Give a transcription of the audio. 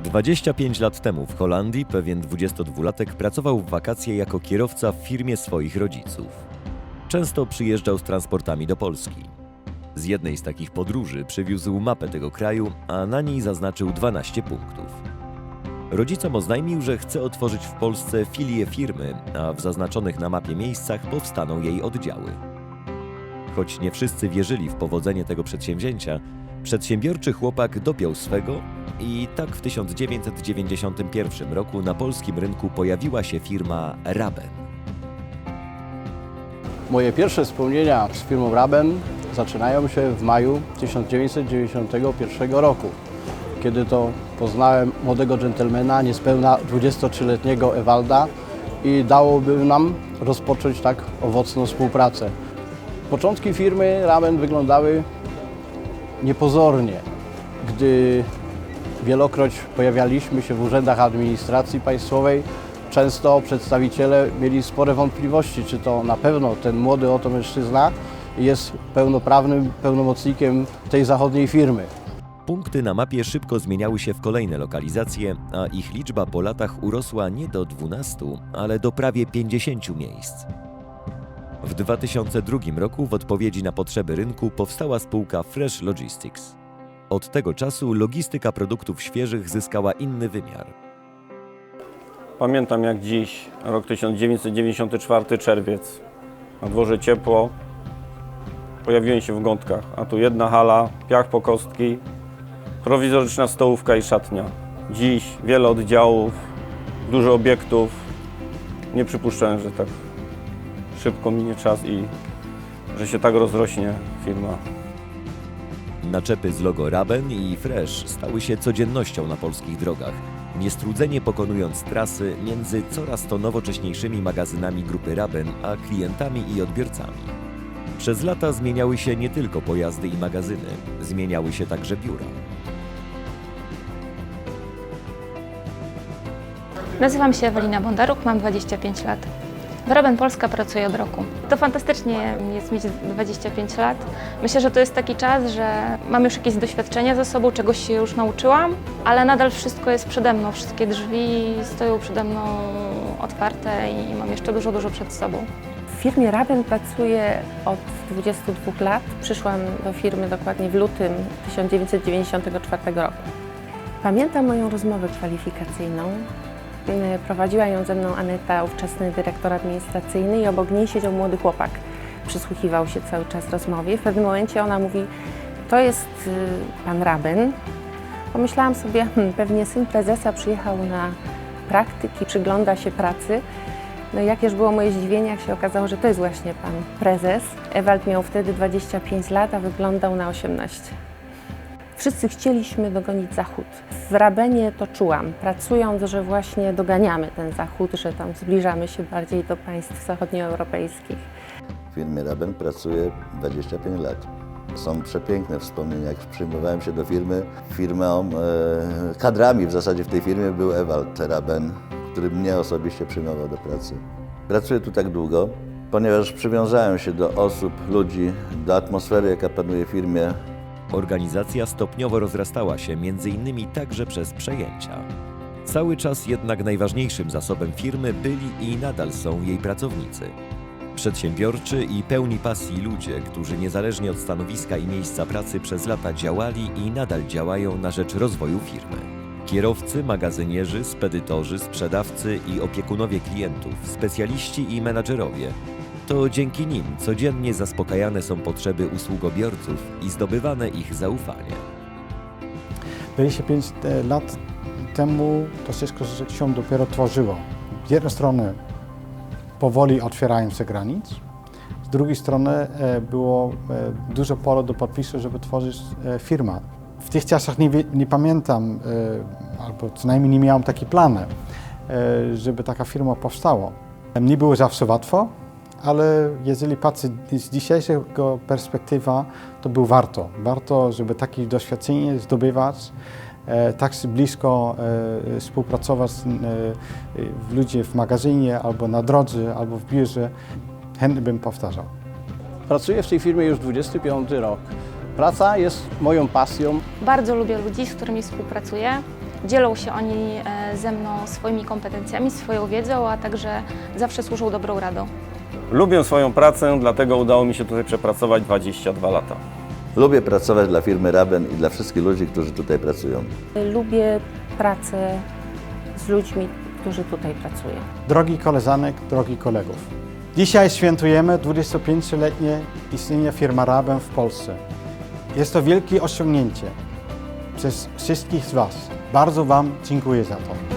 25 lat temu w Holandii pewien 22-latek pracował w wakacje jako kierowca w firmie swoich rodziców. Często przyjeżdżał z transportami do Polski. Z jednej z takich podróży przywiózł mapę tego kraju, a na niej zaznaczył 12 punktów. Rodzicom oznajmił, że chce otworzyć w Polsce filię firmy, a w zaznaczonych na mapie miejscach powstaną jej oddziały. Choć nie wszyscy wierzyli w powodzenie tego przedsięwzięcia, przedsiębiorczy chłopak dopiął swego i tak w 1991 roku na polskim rynku pojawiła się firma Raben. Moje pierwsze wspomnienia z firmą Raben zaczynają się w maju 1991 roku, kiedy to poznałem młodego dżentelmena, niespełna 23-letniego Ewalda i dałoby nam rozpocząć tak owocną współpracę. Początki firmy Raben wyglądały niepozornie, gdy wielokroć pojawialiśmy się w urzędach administracji państwowej. Często przedstawiciele mieli spore wątpliwości, czy to na pewno ten młody oto mężczyzna jest pełnoprawnym pełnomocnikiem tej zachodniej firmy. Punkty na mapie szybko zmieniały się w kolejne lokalizacje, a ich liczba po latach urosła nie do 12, ale do prawie 50 miejsc. W 2002 roku w odpowiedzi na potrzeby rynku powstała spółka Fresh Logistics. Od tego czasu logistyka produktów świeżych zyskała inny wymiar. Pamiętam jak dziś, rok 1994, czerwiec. Na dworze ciepło, pojawiłem się w Gątkach, a tu jedna hala, piach po kostki, prowizoryczna stołówka i szatnia. Dziś wiele oddziałów, dużo obiektów. Nie przypuszczałem, że tak szybko minie czas i że się tak rozrośnie firma. Naczepy z logo Raben i Fresh stały się codziennością na polskich drogach, niestrudzenie pokonując trasy między coraz to nowocześniejszymi magazynami grupy Raben, a klientami i odbiorcami. Przez lata zmieniały się nie tylko pojazdy i magazyny, zmieniały się także biura. Nazywam się Ewelina Bondaruk, mam 25 lat. W Raben Polska pracuję od roku. To fantastycznie jest mieć 25 lat. Myślę, że to jest taki czas, że mam już jakieś doświadczenia za sobą, czegoś się już nauczyłam, ale nadal wszystko jest przede mną. Wszystkie drzwi stoją przede mną otwarte i mam jeszcze dużo przed sobą. W firmie Raben pracuję od 22 lat. Przyszłam do firmy dokładnie w lutym 1994 roku. Pamiętam moją rozmowę kwalifikacyjną. Prowadziła ją ze mną Aneta, ówczesny dyrektor administracyjny, i obok niej siedział młody chłopak. Przysłuchiwał się cały czas rozmowie. W pewnym momencie ona mówi: to jest pan Raben. Pomyślałam sobie, pewnie syn prezesa przyjechał na praktyki, przygląda się pracy. No i jakież było moje zdziwienie, jak się okazało, że to jest właśnie pan prezes. Ewald miał wtedy 25 lat, a wyglądał na 18. Wszyscy chcieliśmy dogonić Zachód. W Rabenie to czułam, pracując, że właśnie doganiamy ten Zachód, że tam zbliżamy się bardziej do państw zachodnioeuropejskich. W firmie Raben pracuję 25 lat. Są przepiękne wspomnienia, jak przyjmowałem się do firmy. Kadrami w zasadzie w tej firmie był Ewald Raben, który mnie osobiście przyjmował do pracy. Pracuję tu tak długo, ponieważ przywiązałem się do osób, ludzi, do atmosfery, jaka panuje w firmie. Organizacja stopniowo rozrastała się, m.in. także przez przejęcia. Cały czas jednak najważniejszym zasobem firmy byli i nadal są jej pracownicy. Przedsiębiorczy i pełni pasji ludzie, którzy niezależnie od stanowiska i miejsca pracy przez lata działali i nadal działają na rzecz rozwoju firmy. Kierowcy, magazynierzy, spedytorzy, sprzedawcy i opiekunowie klientów, specjaliści i menadżerowie. To dzięki nim codziennie zaspokajane są potrzeby usługobiorców i zdobywane ich zaufanie. 25 lat temu to wszystko się dopiero tworzyło. Z jednej strony powoli otwierają się granic, z drugiej strony było dużo pole do podpisu, żeby tworzyć firmę. W tych czasach nie pamiętam, albo co najmniej nie miałem takiej plany, żeby taka firma powstała. Nie było zawsze łatwo, ale jeżeli patrzę z dzisiejszego perspektywy, to było warto. Warto, żeby takie doświadczenie zdobywać, tak blisko współpracować ludzie w magazynie, albo na drodze, albo w biurze. Chętnie bym powtarzał. Pracuję w tej firmie już 25 rok. Praca jest moją pasją. Bardzo lubię ludzi, z którymi współpracuję. Dzielą się oni ze mną swoimi kompetencjami, swoją wiedzą, a także zawsze służą dobrą radą. Lubię swoją pracę, dlatego udało mi się tutaj przepracować 22 lata. Lubię pracować dla firmy Raben i dla wszystkich ludzi, którzy tutaj pracują. Lubię pracę z ludźmi, którzy tutaj pracują. Drogi koleżanek, drogi kolegów. Dzisiaj świętujemy 25-letnie istnienie firmy Raben w Polsce. Jest to wielkie osiągnięcie przez wszystkich z Was. Bardzo Wam dziękuję za to.